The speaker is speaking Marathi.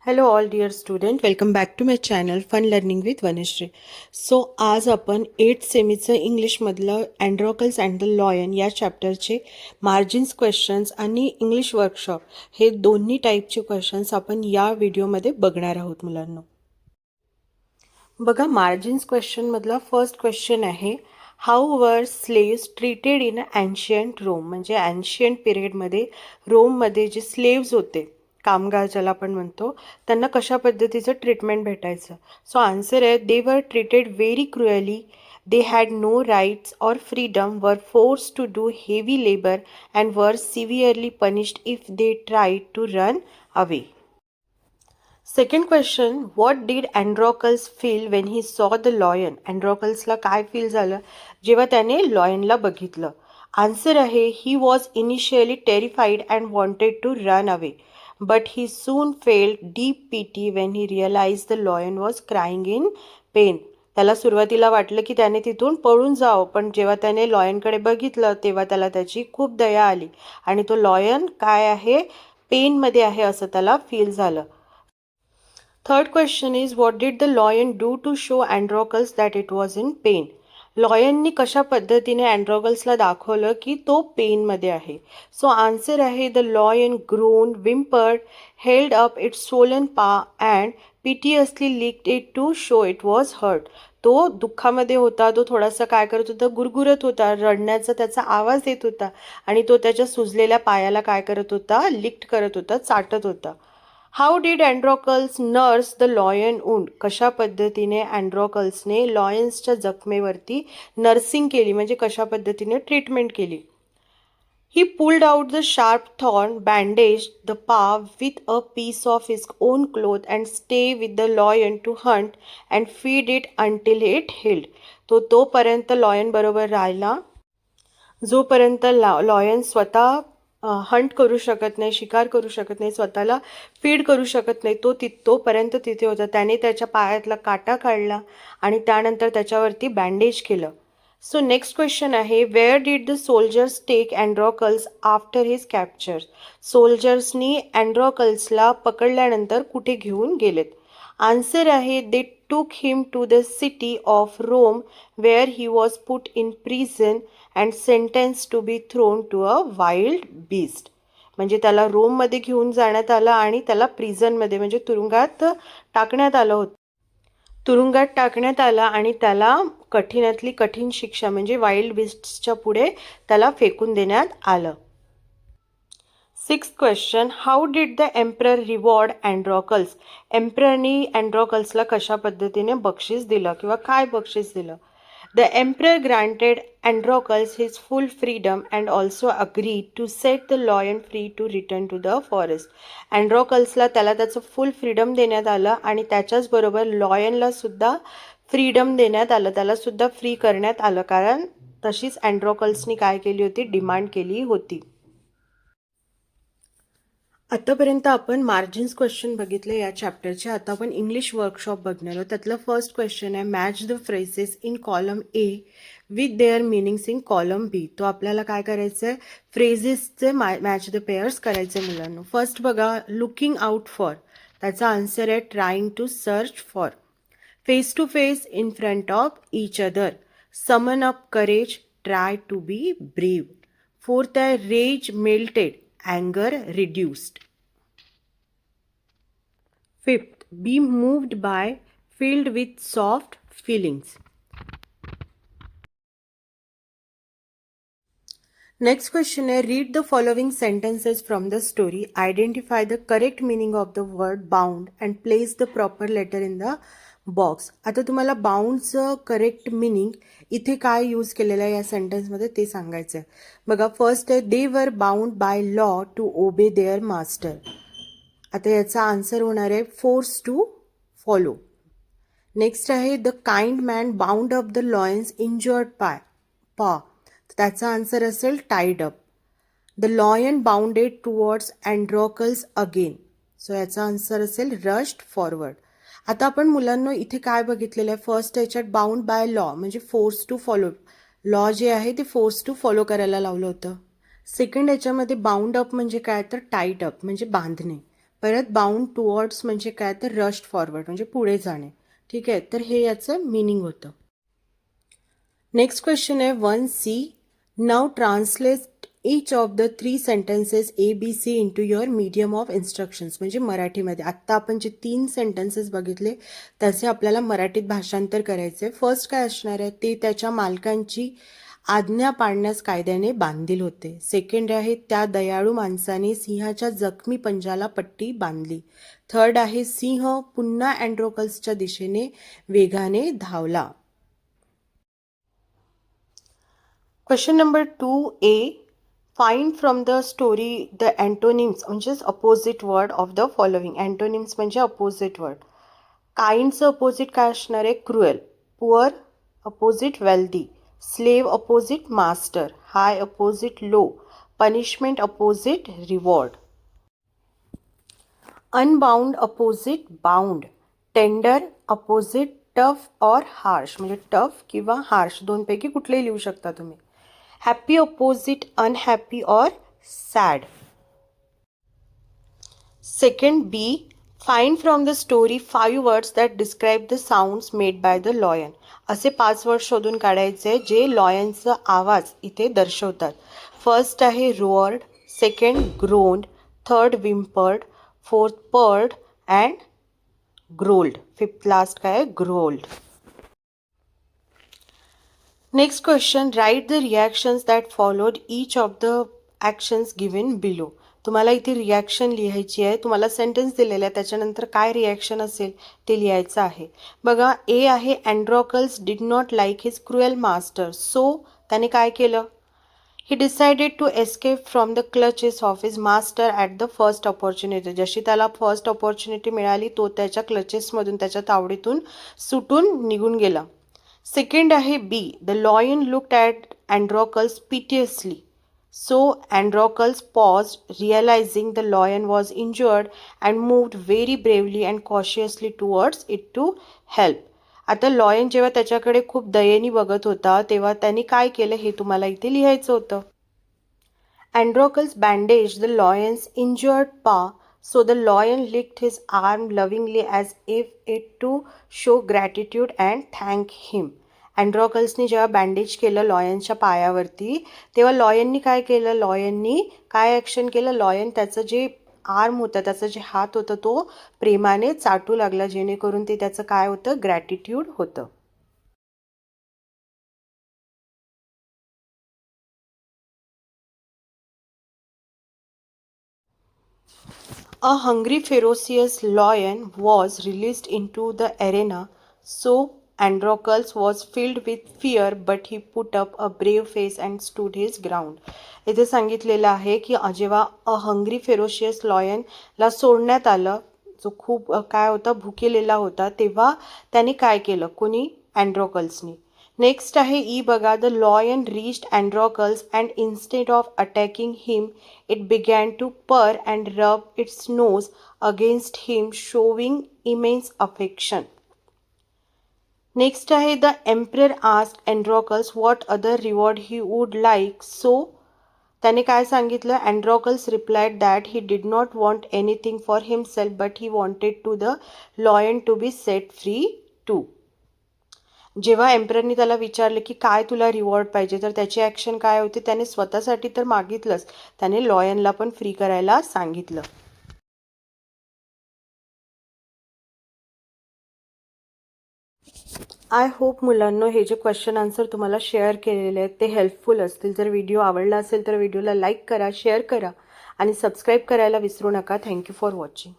Hello all dear student, welcome back to my channel fun learning with Vanshree. So आज आपण 8th सेमीचं इंग्लिशमधलं अँड्रोकल्स अँड द लॉयन या चॅप्टरचे मार्जिन्स क्वेश्चन्स आणि इंग्लिश वर्कशॉप हे दोन्ही टाईपचे क्वेश्चन्स आपण या व्हिडिओमध्ये बघणार आहोत मुलांना. बघा, मार्जिन्स क्वेश्चनमधला फर्स्ट क्वेश्चन आहे, हाऊ वर slaves treated in ancient Rome. म्हणजे अँशियंट पिरियडमध्ये रोममध्ये जे स्लेव्स होते, कामगार ज्याला आपण म्हणतो, त्यांना कशा पद्धतीचं ट्रीटमेंट भेटायचं. सो आन्सर आहे, they were treated very cruelly. They had no rights और freedom, were forced to do heavy labour and were severely punished if they tried to run away. Second question, what did Androcles feel when he saw the lion. अँड्रोकल्सला काय फील झालं जेव्हा त्याने लॉयनला बघितलं. आन्सर आहे, he was initially terrified and wanted to run away, but he soon felt deep pity when he realise the lion was crying in pain. त्याला सुरुवातीला वाटलं की त्याने तिथून पळून जावं, पण जेव्हा त्याने लॉयनकडे बघितलं तेव्हा त्याला त्याची खूप दया आली आणि तो लॉयन काय आहे, पेनमध्ये आहे असं त्याला फील झालं. Third question is, what did the lion do to show Androcles that it was in pain? लॉयननी कशा पद्धतीने अँड्रोकल्सला दाखवलं की तो पेनमध्ये आहे. सो आन्सर आहे, the lion groaned, whimpered, held up its swollen paw and pitifully licked it to show it was hurt. तो दुःखामध्ये होता, तो थोडासा काय करत होता, गुरगुरत होता, रडण्याचा त्याचा आवाज येत होता आणि तो त्याच्या सुजलेल्या पायाला काय करत होता, लिक्ट करत होता, चाटत होता. How did Androcles nurse the lion wound. कशा पद्धतीने अँड्रोकल्सने लॉयन्सच्या जखमेवरती नर्सिंग केली, म्हणजे कशा पद्धतीने ट्रीटमेंट केली. He pulled out the sharp thorn, bandage the paw with a piece of his own cloth and stay with the lion to hunt and feed it until it healed. तो तोपर्यंत लॉयन बरोबर राहिला जोपर्यंत लॉयन स्वतः हंट करू शकत नाही, शिकार करू शकत नाही, स्वतःला फीड करू शकत नाही, तोपर्यंत तिथे होता. त्याने त्याच्या पायातला काटा काढला आणि त्यानंतर त्याच्यावरती बँडेज केलं. सो नेक्स्ट क्वेश्चन आहे, where did the soldiers take Androcles after his capture. सोल्जर्सनी अँड्रोकल्सला पकडल्यानंतर कुठे घेऊन गेलेत. आन्सर आहे, दे took him to the city of Rome where he was put in prison and sentenced to be thrown to a wild beast. म्हणजे त्याला रोममध्ये घेऊन जाण्यात आलं आणि त्याला प्रिझनमध्ये म्हणजे तुरुंगात टाकण्यात आलं होतं. तुरुंगात टाकण्यात आला आणि त्याला कठीणातली कठीण शिक्षा म्हणजे वाईल्ड बिस्टच्या पुढे त्याला फेकून देण्यात आलं. Sixth question, how did the emperor reward Androcles. एम्पररनी अँड्रोकल्सला कशा पद्धतीने बक्षीस दिलं किंवा काय बक्षीस दिलं. The emperor granted Androcles his full freedom and also agreed to set the lion free to return to the forest. अँड्रोकल्सला त्याला त्याचं फुल फ्रीडम देण्यात आलं आणि त्याच्याचबरोबर लॉयनला सुद्धा फ्रीडम देण्यात आलं, त्यालासुद्धा फ्री करण्यात आलं, कारण तशीच अँड्रोकल्सनी काय केली होती, डिमांड केली होती. आतापर्यंत आपण मार्जिन्स क्वेश्चन बघितले या चॅप्टरचे. आता आपण इंग्लिश वर्कशॉप बघणार आहोत. त्यातलं फर्स्ट क्वेश्चन आहे, match the phrases in column A with their meanings in column B. तो आपल्याला काय करायचं आहे, फ्रेजेसचे मॅच द पेअर्स करायचे मुलांना. फर्स्ट बघा, लुकिंग आउट फॉर, त्याचा आन्सर आहे trying to search for. Face to face, in front of each other. Summon up courage, try to be brave. Fourth आहे, rage melted, anger reduced. Fifth, be moved by, filled with soft feelings. Next question is, read the following sentences from the story. Identify the correct meaning of the word bound and place the proper letter in the box. आता तुम्हाला बाउंडचं करेक्ट मिनिंग इथे काय यूज केलेलं आहे या सेंटेन्समध्ये ते सांगायचं आहे. बघा, फर्स्ट आहे, they were bound by law to obey their master. आता याचा आन्सर होणार आहे फोर्स टू फॉलो. नेक्स्ट आहे, the kind man bound up the lion's injured paw. त्याचा आन्सर असेल tied up. The lion bounded towards Androcles again. So याचा आन्सर असेल रश्ड फॉरवर्ड. आता आपण मुलांना इथे काय बघितलेलं आहे, फर्स्ट याच्यात बाउंड बाय लॉ म्हणजे फोर्स टू फॉलो. लॉ जे आहे ते फोर्स टू फॉलो करायला लावलं होतं. सेकंड याच्यामध्ये बाउंड अप म्हणजे काय, तर टाईट अप म्हणजे बांधणे. परत बाउंड टुवर्ड्स म्हणजे काय, तर रश्ड फॉरवर्ड म्हणजे पुढे जाणे. ठीक आहे, तर हे याचं मिनिंग होतं. नेक्स्ट क्वेश्चन आहे 1C. Now translate each of the 3 sentences ABC into your medium of instructions. म्हणजे मराठीमध्ये आत्ता आपण जे 3 सेंटेन्सेस बघितले त्याचे आपल्याला मराठीत भाषांतर करायचे. फर्स्ट काय असणार आहे, ते त्याच्या मालकांची आज्ञा पाळण्यास कायद्याने बांधील होते. सेकंड आहे, त्या दयाळू माणसाने सिंहाच्या जखमी पंजाला पट्टी बांधली. थर्ड आहे, सिंह पुन्हा अँड्रोकल्सच्या दिशेने वेगाने धावला. Question number 2A. Find from the story the antonyms म्हणजेच opposite word of the following. Antonyms म्हणजे अपोजिट वर्ड. काइंडचं अपोजिट काय असणार आहे, cruel. Poor opposite wealthy. Slave opposite master. High opposite low. Punishment opposite reward. Unbound opposite bound. Tender opposite tough और हार्श. म्हणजे टफ किंवा हार्श दोनपैकी कुठलेही लिहू शकता तुम्ही. हॅपी अपोजिट अनहॅपी और sad. Second B. Find from the story 5 words that describe the sounds made by the lion. असे 5 वर्ड शोधून काढायचे जे लॉयनचा आवाज इथे दर्शवतात. फर्स्ट आहे roared. Second groaned. Third whimpered. Fourth purred and growled. Fifth last काय आहे, growled. Next question. Write the reactions that followed each of the actions given below. तुम्हाला इथे रिॲक्शन लिहायची आहे. तुम्हाला सेंटेन्स दिलेला आहे, त्याच्यानंतर काय रिॲक्शन असेल ते लिहायचं आहे. बघा, ए आहे, Androcles did not like his cruel master, so त्याने काय केलं, he decided to escape from the clutches of his master at the first opportunity. जशी त्याला फर्स्ट ऑपॉर्च्युनिटी मिळाली तो त्याच्या क्लचेसमधून, त्याच्या तावडीतून सुटून निघून गेला. सेकंड आहे B. The lion looked at Androcles pitifully, so Androcles paused, realizing the lion was injured, and moved very bravely and cautiously towards it to help. आता लॉयन जेव्हा त्याच्याकडे खूप दयेने बघत होता तेव्हा त्यांनी काय केलं हे तुम्हाला इथे लिहायचं होतं. Androcles bandaged the lion's injured paw, so the lion licked his arm lovingly as if it to show gratitude and thank him. अँड्रोकल्सनी जेव्हा बँडेज केलं लॉयनच्या पायावरती तेव्हा लॉयननी काय केलं, लॉयननी काय ॲक्शन केलं, लॉयन त्याचं जे आर्म होतं, त्याचं जे हात होतं तो प्रेमाने चाटू लागला, जेणेकरून ते त्याचं काय होतं, ग्रॅटिट्यूड होतं. A hungry ferocious lion was released into the arena, so Androcles was filled with fear, but he put up a brave face and stood his ground. इथे सांगितलेलं आहे की जेव्हा अ हंग्री फेरोशियस लॉयनला सोडण्यात आलं, जो खूप काय होता, भुकेलेला होता, तेव्हा त्याने काय केलं, कोणी, अँड्रोकल्सनी. नेक्स्ट आहे ई बघा. The lion reached Androcles and instead of attacking him it began to purr and rub its nose against him, showing immense affection. Next आहे the emperor asked Androcles what other reward he would like, so त्याने काय सांगितलं, Androcles replied that he did not want anything for himself but he wanted to the lion to be set free too. जेव्हा एम्पररनी त्याला विचारलं की काय तुला रिवॉर्ड पाहिजे, तर त्याची ॲक्शन काय होती, त्याने स्वतःसाठी तर मागितलंच, त्याने लॉयनला पण फ्री करायला सांगितलं. आय होप मुलांनो हे जे क्वेश्चन आन्सर तुम्हाला शेअर केलेले आहेत ते हेल्पफुल असतील. जर व्हिडिओ आवडला असेल तर व्हिडिओला लाईक करा, शेअर करा आणि सबस्क्राईब करायला विसरू नका. Thank you for watching.